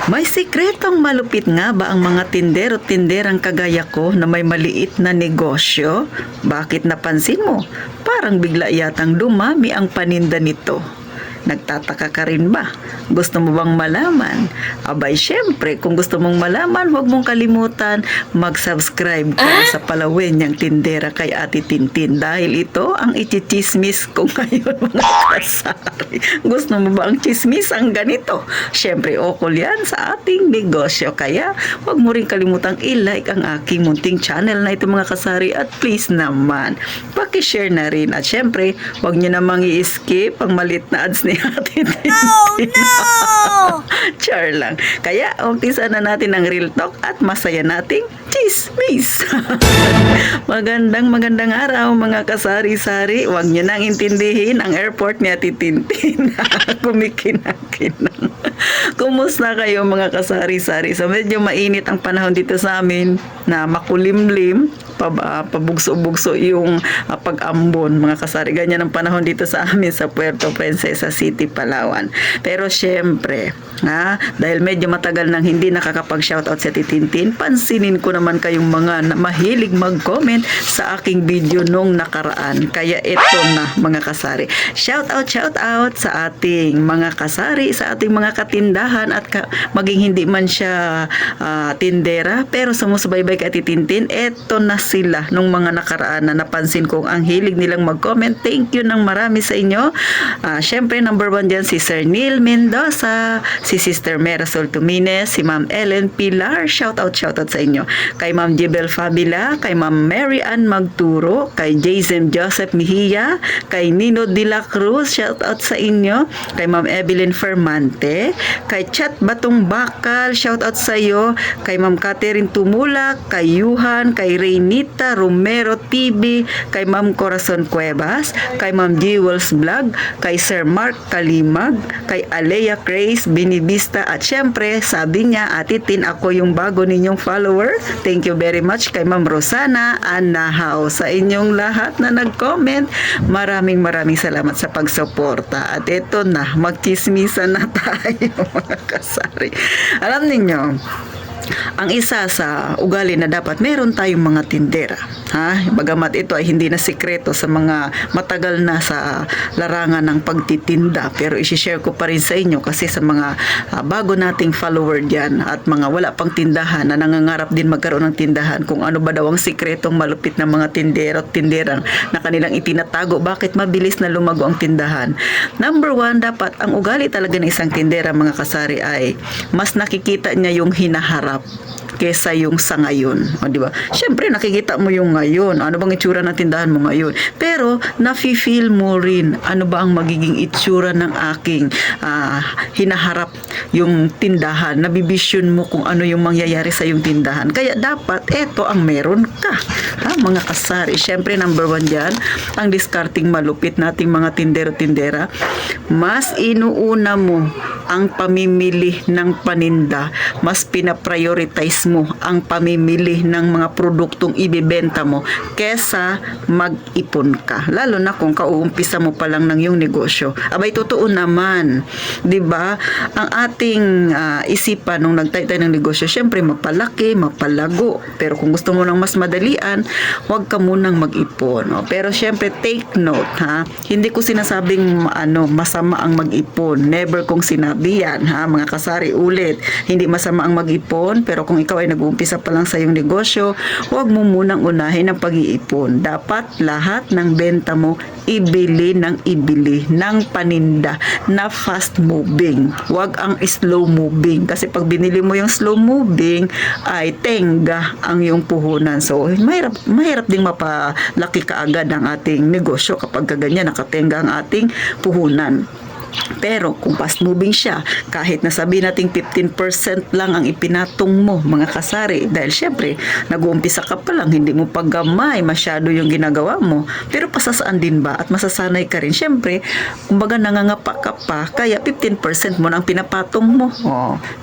May sikretong malupit nga ba ang mga tindero-tinderang kagaya ko na may maliit na negosyo? Bakit napansin mo? Parang bigla yatang dumami ang paninda nito. Nagtataka ka rin ba? Gusto mo bang malaman? Abay, syempre, kung gusto mong malaman, huwag mong kalimutan mag-subscribe ka sa Palawin niyang tindera kay Ate Tintin dahil ito ang ichichismis ko ngayon mga kasari. Gusto mo ba ang chismis ang ganito? Syempre, okol yan sa ating negosyo. Kaya, huwag mo rin kalimutang i-like ang aking munting channel na ito mga kasari at please naman, paki-share na rin. At syempre, huwag niyo namang i-skip ang malit na ads ni Ate Tintin. Oh no! Char lang. Kaya, umpisa na natin ang real talk at masaya nating chismis. Magandang araw mga kasari-sari. Huwag niyo nang intindihin ang airport ni Ate Tintin. Kumikinang-kinang. Kumusta kayo mga kasari-sari? So medyo mainit ang panahon dito sa amin na makulimlim, pabugso-bugso yung pag-ambon mga kasari. Ganyan ang panahon dito sa amin sa Puerto Princesa City, Palawan. Pero syempre, dahil medyo matagal nang hindi nakakapag-shoutout sa Titintin, pansinin ko naman kayong mga mahilig mag-comment sa aking video nung nakaraan. Kaya ito na mga kasari. Shoutout sa ating mga kasari, sa ating mga katindahan at maging hindi man siya tindera, pero sumusubaybay kay Titintin, eto na sila nung mga nakaraan na napansin kong ang hilig nilang mag-comment. Thank you ng marami sa inyo. Syempre, number 1 dyan si Sir Neil Mendoza, si Sister Merasol Tumines, si Ma'am Ellen Pilar. Shoutout sa inyo. Kay Ma'am Jibel Fabila, kay Ma'am Mary Ann Magturo, kay Jason Joseph Mejia, kay Nino de la Cruz. Shoutout sa inyo. Kay Ma'am Evelyn Fermante, kay Chat Batong Bakal. Shoutout sa iyo. Kay Ma'am Catherine Tumulak, kay Yuhan, kay Reynita Romero TV, kay Ma'am Corazon Cuevas, kay Ma'am Jewels Vlog, kay Sir Mark Kalimag, kay Alea Grace Binibista, at syempre sabi niya, Ate Tin, ako yung bago ninyong follower. Thank you very much kay Ma'am Rosana Anahao. Sa inyong lahat na nag-comment, maraming salamat sa pagsuporta. At ito na, magchismisan na tayo mga kasari. Alam ninyo, ang isa sa ugali na dapat meron tayong mga tindera. Bagamat ito ay hindi na sikreto sa mga matagal na sa larangan ng pagtitinda, pero isi-share ko pa rin sa inyo kasi sa mga bago nating follower dyan at mga wala pang tindahan na nangangarap din magkaroon ng tindahan, kung ano ba daw ang sikretong malupit ng mga tindero at tinderang na kanilang itinatago, bakit mabilis na lumago ang tindahan. Number 1, dapat ang ugali talaga ng isang tindera mga kasari ay mas nakikita niya yung hinaharap kesa yung sa ngayon. Di ba? Syempre, nakikita mo yung ngayon. Ano bang itsura ng tindahan mo ngayon? Pero, nafe-feel mo rin ano ba ang magiging itsura ng aking hinaharap yung tindahan. Nabibisyon mo kung ano yung mangyayari sa yung tindahan. Kaya dapat, eto ang meron ka. Mga kasari. Syempre, number 1 dyan, ang discarding malupit nating mga tindero-tindera. Mas inuuna mo ang pamimili ng paninda. Mas pinaprioritize mo ang pamimili ng mga produktong ibibenta mo kesa mag-ipon ka. Lalo na kung kauumpisa mo pa lang ng iyong negosyo. Abay, totoo naman. 'Di ba? Ang ating isipan nung nagtayo tayo ng negosyo, syempre mapalaki, mapalago. Pero kung gusto mo ng mas madalian, huwag ka munang mag-ipon. Pero syempre, take note, hindi ko sinasabing masama ang mag-ipon. Never kong sinabi yan, mga kasari. Ulit, hindi masama ang mag-ipon, pero kung ikaw ay nag-uumpisa pa lang sa iyong negosyo, huwag mo munang unahin ang pag-iipon. Dapat lahat ng benta mo ibili ng paninda na fast moving. Huwag ang slow moving. Kasi pag binili mo yung slow moving, ay tenga ang iyong puhunan. So, mahirap ding mapalaki kaagad ang ating negosyo kapag ganyan nakatenga ang ating puhunan. Pero kung fast moving siya, kahit nasabi nating 15% lang ang ipinatong mo mga kasari, dahil syempre nag-uumpisa ka pa lang, hindi mo paggamay masyado yung ginagawa mo, pero pasasaan din ba at masasanay ka rin. Syempre, kumbaga nangangapa ka pa, kaya 15% mo na ang pinapatong mo.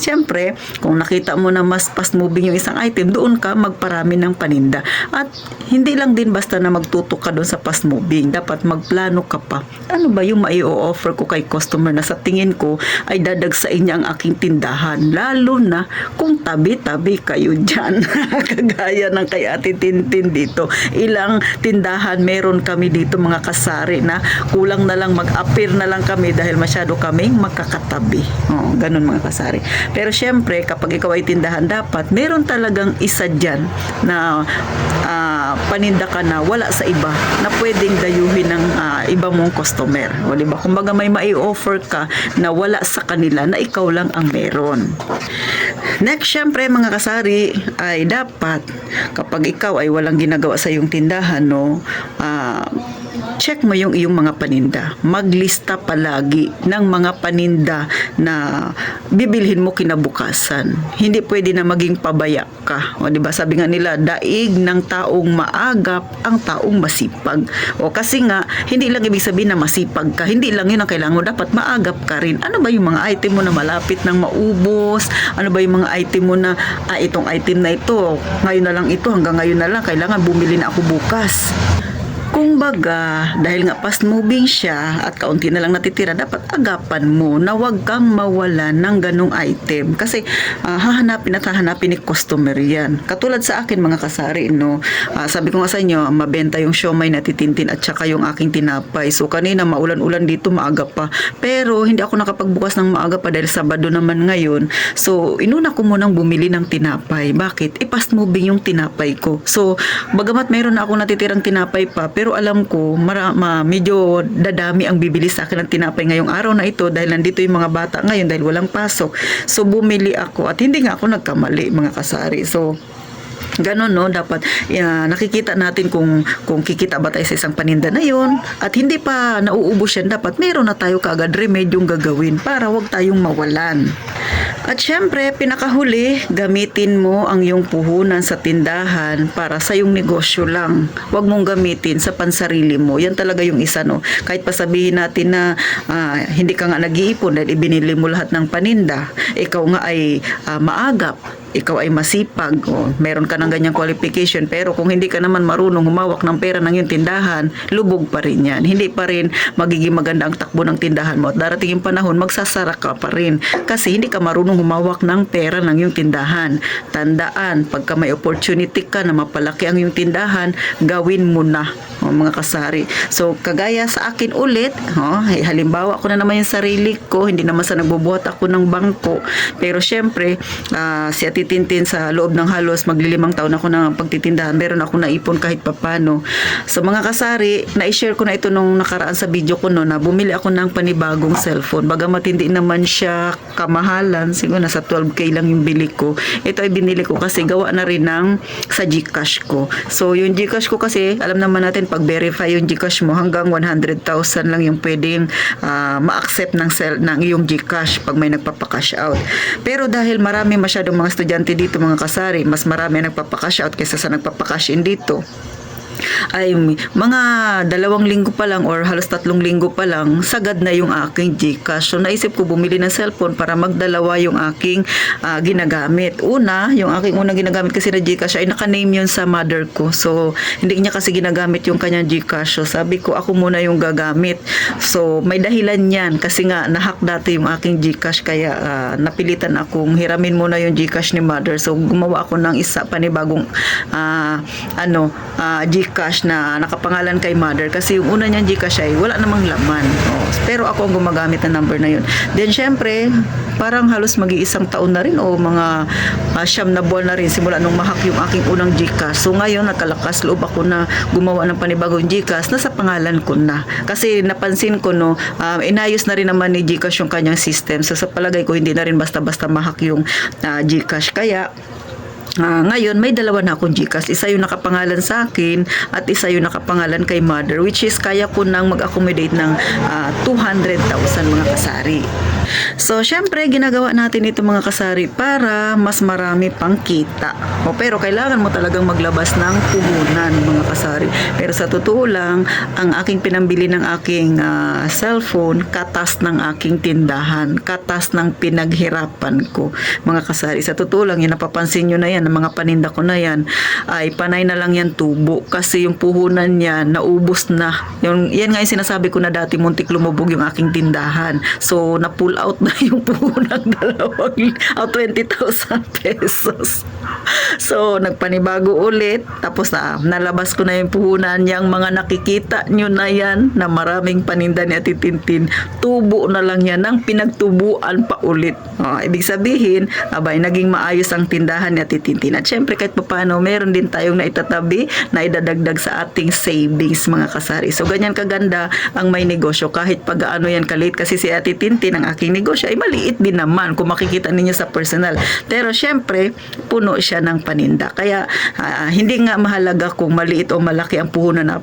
Syempre, kung nakita mo na mas fast moving yung isang item, doon ka magparami ng paninda. At hindi lang din basta na magtutok ka doon sa fast moving, dapat magplano ka pa. Ano ba yung mai-offer ko kay customer na sa tingin ko ay dadagsain niya ang aking tindahan. Lalo na kung tabi-tabi kayo dyan. Kagaya ng kay Ate Tintin dito. Ilang tindahan meron kami dito mga kasari na kulang na lang mag-appear na lang kami dahil masyado kaming magkakatabi. Oh, ganun mga kasari. Pero syempre, kapag ikaw ay tindahan, dapat meron talagang isa dyan na paninda ka na wala sa iba na pwedeng dayuhin ng iba mong customer. O diba? Kumbaga may mai-offer ka na wala sa kanila na ikaw lang ang meron. Next, syempre mga kasari, ay dapat kapag ikaw ay walang ginagawa sa iyong tindahan, no, check mo yung iyong mga paninda. Maglista palagi ng mga paninda na bibilhin mo kinabukasan. Hindi pwede na maging pabaya ka. O diba? Sabi nga nila, daig ng taong maagap ang taong masipag. O kasi nga, hindi lang ibig sabihin na masipag ka. Hindi lang yun ang kailangan mo. Dapat maagap ka rin. Ano ba yung mga item mo na malapit nang maubos? Ano ba yung mga item mo na, itong item na ito, ngayon na lang ito, hanggang ngayon na lang, kailangan bumili na ako bukas. Kumbaga, dahil nga fast moving siya at kaunti na lang natitira, dapat agapan mo na wag kang mawalan ng ganong item. Kasi hahanapin at hahanapin ni customer yan. Katulad sa akin mga kasari, no? Sabi ko nga sa inyo, mabenta yung siomay na titintin at saka yung aking tinapay. So kanina maulan-ulan dito, maaga pa. Pero hindi ako nakapagbukas ng maaga pa dahil Sabado naman ngayon. So inuna ko munang bumili ng tinapay. Bakit? Fast moving yung tinapay ko. So bagamat mayroon na ako natitirang tinapay pa, pero alam ko medyo dadami ang bibili sa akin ng tinapay ngayong araw na ito dahil nandito yung mga bata ngayon dahil walang pasok. So bumili ako at hindi nga ako nagkamali mga kasari. So ganon, no, dapat nakikita natin kung kikita ba tayo sa isang paninda na yun at hindi pa nauubos yan, dapat meron na tayo kaagad remedyong gagawin para wag tayong mawalan. At syempre, pinakahuli, gamitin mo ang iyong puhunan sa tindahan para sa iyong negosyo lang. Huwag mong gamitin sa pansarili mo. Yan talaga yung isa, no. Kahit pa sabihin natin na hindi ka nga nag-iipon dahil ibinili mo lahat ng paninda, ikaw nga ay maagap, ikaw ay masipag, meron ka ng ganyang qualification, pero kung hindi ka naman marunong humawak ng pera ng iyong tindahan, lubog pa rin yan. Hindi pa rin magiging maganda ang takbo ng tindahan mo at darating yung panahon, magsasara ka pa rin kasi hindi ka marunong humawak ng pera ng iyong tindahan. Tandaan, pagka may opportunity ka na mapalaki ang iyong tindahan, gawin mo na, mga kasari. So, kagaya sa akin ulit, halimbawa ako na naman yung sarili ko, hindi naman sa nagbubuhat ako ng bangko, pero syempre, si Ate Tintin sa loob ng halos maglilimang taon ako ng pagtitindahan, meron ako naipon kahit papano. So mga kasari, na-share ko na ito nung nakaraan sa video ko, no, na bumili ako ng panibagong cellphone. Bagamat hindi naman siya kamahalan, siguro nasa 12K lang yung bili ko. Ito ay binili ko kasi gawa na rin sa GCash ko. So yung GCash ko kasi, alam naman natin pag verify yung GCash mo, hanggang 100,000 lang yung pwedeng ma-accept ng iyong GCash pag may nagpapa-cash out. Pero dahil marami masyadong mga estudyante dito mga kasari, mas marami ang nagpapa-cash out kaysa sa nagpapa-cash in dito, ay mga 2 linggo pa lang or halos 3 linggo pa lang, sagad na yung aking GCash. So naisip ko bumili ng cellphone para magdalawa yung aking ginagamit. Una, yung aking unang ginagamit kasi na GCash ay naka-name yun sa mother ko. So hindi niya kasi ginagamit yung kanyang GCash. So sabi ko ako muna yung gagamit. So may dahilan yan kasi nga nahack dati yung aking GCash kaya napilitan akong hiramin muna yung GCash ni mother. So gumawa ako ng isa panibagong GCash na nakapangalan kay mother kasi yung una niyang GCash ay wala namang laman. Pero ako ang gumagamit ng number na yun. Then syempre, parang halos mag-iisang taon na rin o mga 9 na buwan na rin simula nung mahack yung aking unang GCash. So ngayon nakalakas loob ako na gumawa ng panibagong GCash na sa pangalan ko na. Kasi napansin ko, no, inayos na rin naman ni GCash yung kanyang system. So sa palagay ko hindi na rin basta-basta mahack yung GCash. Kaya ngayon, may 2 na akong GCash. Isa yung nakapangalan sa akin at isa yung nakapangalan kay mother, which is kaya ko nang mag-accommodate ng 200,000 mga kasari. So, syempre, ginagawa natin ito mga kasari para mas marami pang kita. Pero kailangan mo talagang maglabas ng puhunan mga kasari. Pero sa totoo lang, ang aking pinambili ng aking cellphone, katas ng aking tindahan, katas ng pinaghirapan ko mga kasari. Sa totoo lang, yan, napapansin nyo na yan, ang mga paninda ko na yan, ay panay na lang yan tubo. Kasi yung puhunan niya, naubos na. Yan nga yung sinasabi ko na dati muntik lumubog yung aking tindahan. So, na-pull out na yung puhunan 20,000 pesos. So, nagpanibago ulit. Tapos nalabas ko na yung puhunan. Yung mga nakikita nyo na yan, na maraming paninda ni Ate Tintin, tubo na lang yan ng pinagtubuan pa ulit. Ibig sabihin, abay, naging maayos ang tindahan ni Ate Tintin. At syempre, kahit paano, meron din tayong naitatabi na idadagdag sa ating savings mga kasari. So, ganyan kaganda ang may negosyo. Kahit pag-ano yan kalit, kasi si Ate Tintin, ang aking negosyo, ay maliit din naman kung makikita ninyo sa personal. Pero syempre, puno siya ng paninda. Kaya, hindi nga mahalaga kung maliit o malaki ang puhunan na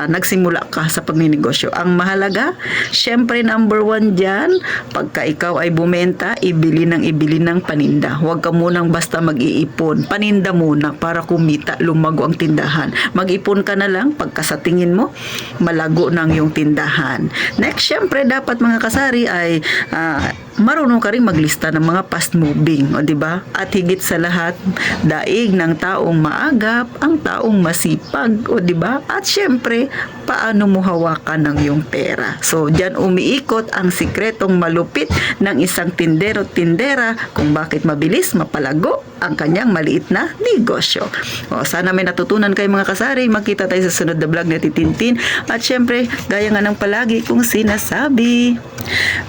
nagsimula ka sa pagninegosyo. Ang mahalaga, syempre number 1 dyan, pagka ikaw ay bumenta, ibili ng paninda. Huwag ka munang basta mag-iipon. Paninda muna para kumita, lumago ang tindahan. Mag-ipon ka na lang pagka sa tingin mo, malago ng yung tindahan. Next, syempre, dapat mga kasari ay marunong ka rin maglista ng mga fast moving, o di ba? At higit sa lahat, daig ng taong maagap, ang taong masipag, o di ba? At syempre, paano mo hawakan ng iyong pera? So, diyan umiikot ang sikretong malupit ng isang tindero-tindera kung bakit mabilis mapalago ang kanyang maliit na negosyo. Sana may natutunan kayo mga kasari. Magkita tayo sa sunod na vlog na Titintin. At syempre, gaya nga ng palagi kong sinasabi,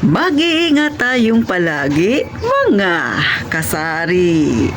mag-iingat tayong palagi mga kasari.